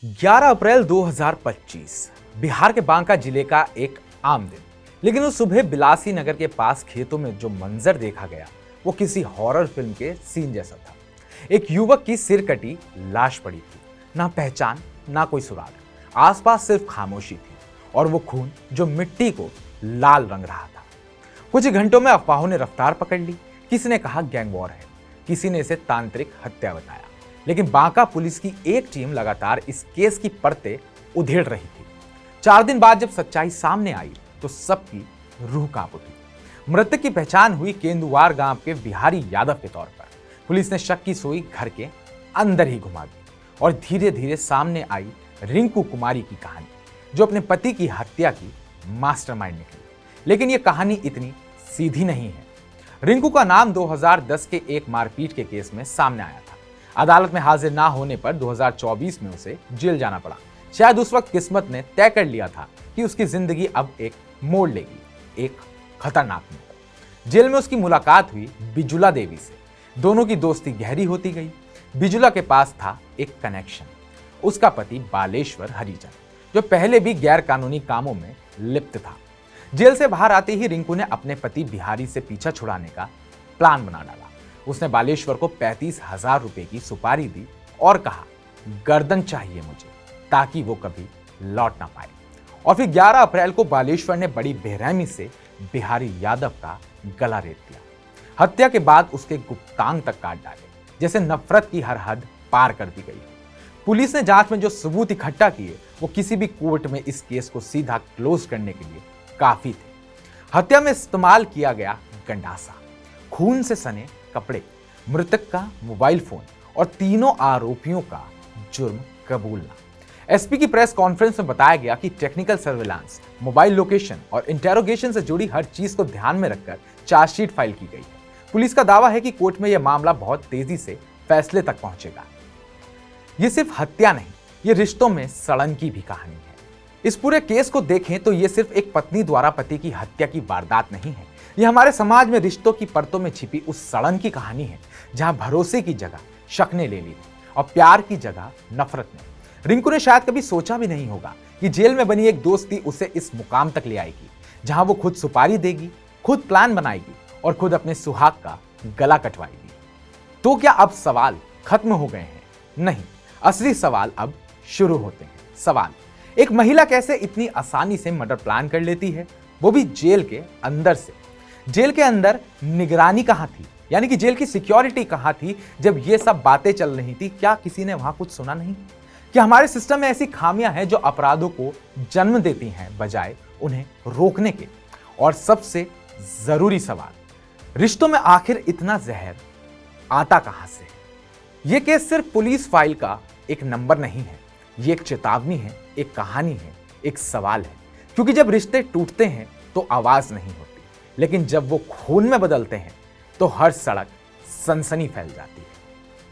11 अप्रैल 2025 बिहार के बांका जिले का एक आम दिन। लेकिन उस सुबह बिलासी नगर के पास खेतों में जो मंजर देखा गया वो किसी हॉरर फिल्म के सीन जैसा था। एक युवक की सिर कटी लाश पड़ी थी, ना पहचान ना कोई सुराग, आसपास सिर्फ खामोशी थी और वो खून जो मिट्टी को लाल रंग रहा था। कुछ घंटों में अफवाहों ने रफ्तार पकड़ ली। किसी ने कहा गैंग वॉर है, किसी ने इसे तांत्रिक हत्या बताया, लेकिन बांका पुलिस की एक टीम लगातार इस केस की परतें उधेड़ रही थी। 4 दिन बाद जब सच्चाई सामने आई तो सबकी रूह कांप उठी। मृतक की पहचान हुई केंदुवार गांव के बिहारी यादव के तौर पर। पुलिस ने शक की सुई घर के अंदर ही घुमा दी और धीरे धीरे सामने आई रिंकू कुमारी की कहानी, जो अपने पति की हत्या की मास्टरमाइंड निकली। लेकिन यह कहानी इतनी सीधी नहीं है। रिंकू का नाम 2010 के एक मारपीट के केस में सामने आया था। अदालत में हाजिर ना होने पर 2024 में उसे जेल जाना पड़ा। शायद उस वक्त किस्मत ने तय कर लिया था कि उसकी जिंदगी अब एक मोड़ लेगी, एक खतरनाक मोड़। जेल में उसकी मुलाकात हुई बिजुला देवी से। दोनों की दोस्ती गहरी होती गई। बिजुला के पास था एक कनेक्शन, उसका पति बालेश्वर हरिजन, जो पहले भी गैर कानूनी कामों में लिप्त था। जेल से बाहर आते ही रिंकू ने अपने पति बिहारी से पीछा छुड़ाने का प्लान बना डाला। उसने बालेश्वर को 35,000 रुपए की सुपारी दी और कहा, गर्दन चाहिए मुझे, ताकि वो कभी लौट ना पाए। और फिर 11 अप्रैल को बालेश्वर ने बड़ी बेरहमी से बिहारी यादव का गला रेत दिया। हत्या के बाद उसके गुप्तांग तक काट डाले, जैसे नफरत की हर हद पार कर दी गई। पुलिस ने जांच में जो सबूत इकट्ठा किए वो किसी भी कोर्ट में इस केस को सीधा क्लोज करने के लिए काफी थे। हत्या में इस्तेमाल किया गया गंडासा, खून से सने कपड़े, मृतक का मोबाइल फोन और तीनों आरोपियों का जुर्म कबूलना। एसपी की प्रेस कॉन्फ्रेंस में बताया गया कि टेक्निकल सर्विलांस, मोबाइल लोकेशन और इंटेरोगेशन से जुड़ी हर चीज को ध्यान में रखकर चार्जशीट फाइल की गई है। पुलिस का दावा है कि कोर्ट में यह मामला बहुत तेजी से फैसले तक पहुंचेगा। यह सिर्फ हत्या नहीं, यह रिश्तों में सड़न की भी कहानी है। इस पूरे केस को देखें तो यह सिर्फ एक पत्नी द्वारा पति की हत्या की वारदात नहीं है। यह हमारे समाज में रिश्तों की परतों में छिपी उस सड़न की कहानी है, जहां भरोसे की जगह शक ने ले ली और प्यार की जगह नफरत ने। रिंकू ने शायद कभी सोचा भी नहीं होगा कि जेल में बनी एक दोस्ती उसे इस मुकाम तक ले आएगी, जहां वो खुद सुपारी देगी, खुद प्लान बनाएगी और खुद अपने सुहाग का गला कटवाएगी। तो क्या अब सवाल खत्म हो गए हैं? नहीं, असली सवाल अब शुरू होते हैं। सवाल, एक महिला कैसे इतनी आसानी से मर्डर प्लान कर लेती है, वो भी जेल के अंदर से? जेल के अंदर निगरानी कहां थी, यानी कि जेल की सिक्योरिटी कहां थी जब ये सब बातें चल रही थी? क्या किसी ने वहां कुछ सुना नहीं? क्या हमारे सिस्टम में ऐसी खामियां हैं जो अपराधों को जन्म देती हैं बजाय उन्हें रोकने के? और सबसे जरूरी सवाल, रिश्तों में आखिर इतना जहर आता कहां से? यह केस सिर्फ पुलिस फाइल का एक नंबर नहीं है, ये एक चेतावनी है, एक कहानी है, एक सवाल है। क्योंकि जब रिश्ते टूटते हैं तो आवाज नहीं होती, लेकिन जब वो खून में बदलते हैं तो हर सड़क सनसनी फैल जाती है।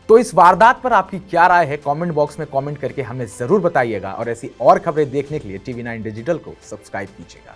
तो इस वारदात पर आपकी क्या राय है? कमेंट बॉक्स में कमेंट करके हमें जरूर बताइएगा और ऐसी और खबरें देखने के लिए TV9 डिजिटल को सब्सक्राइब कीजिएगा।